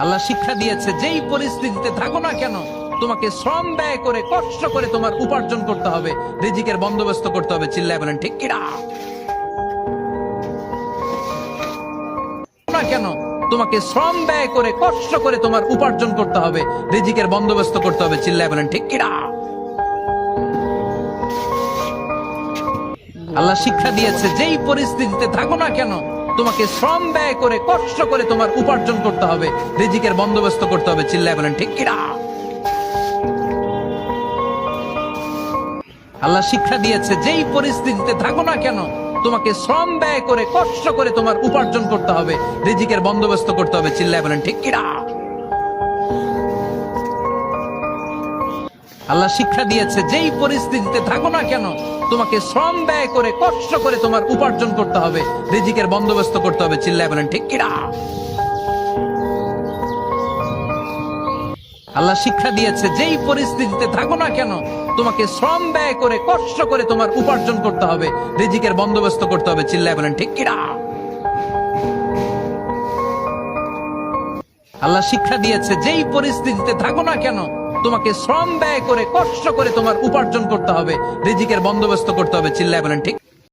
আল্লাহ শিক্ষা দিয়েছে যেই পরিস্থিতিতে থাকো না কেন তোমাকে শ্রম ব্যয় করে কষ্ট করে তোমার উপার্জন করতে হবে, রিজিকের বন্দোবস্ত করতে হবে। চিল্লায় বলেন ঠিক কিনা? না কেন তোমাকে শ্রম ব্যয় করে কষ্ট করে তোমার উপার্জন করতে হবে, রিজিকের বন্দোবস্ত করতে হবে। চিল্লায় বলেন ঠিক কিনা? আল্লাহ শিক্ষা দিয়েছে যেই পরিস্থিতিতে থাকো না কেন তোমাকে শ্রম ব্যয় করে কষ্ট করে তোমার উপার্জন করতে হবে, রিজিকের বন্দোবস্ত করতে হবে। চিল্লায় বলেন ঠিক কিনা? আল্লাহ শিক্ষা দিয়েছে যেই পরিস্থিতিতে থাকো না কেন তোমাকে শ্রম ব্যয় করে কষ্ট করে তোমার উপার্জন করতে হবে, রিজিকের বন্দোবস্ত করতে হবে। চিল্লায় বলেন ঠিক কিনা? আল্লাহ শিক্ষা দিয়েছে যেই পরিস্থিতিতে থাকো না কেন তোমাকে শ্রম ব্যয় করে কষ্ট করে তোমার উপার্জন করতে হবে, রিজিকের বন্দোবস্ত করতে হবে। চিল্লায় বলেন ঠিক কিনা? আল্লাহ শিক্ষা দিয়েছে যেই পরিস্থিতিতে থাকো না কেন তোমাকে শ্রম ব্যয় করে কষ্ট করে তোমার উপার্জন করতে হবে, রিজিকের বন্দোবস্ত করতে হবে। চিল্লায় বলেন ঠিক কিনা? আল্লাহ শিক্ষা দিয়েছে যেই পরিস্থিতিতে থাকো না কেন তোমাকে শ্রম ব্যয় করে কষ্ট করে তোমার উপার্জন করতে হবে, রিজিকের বন্দোবস্ত করতে হবে। চিল্লায় বলেন ঠিক।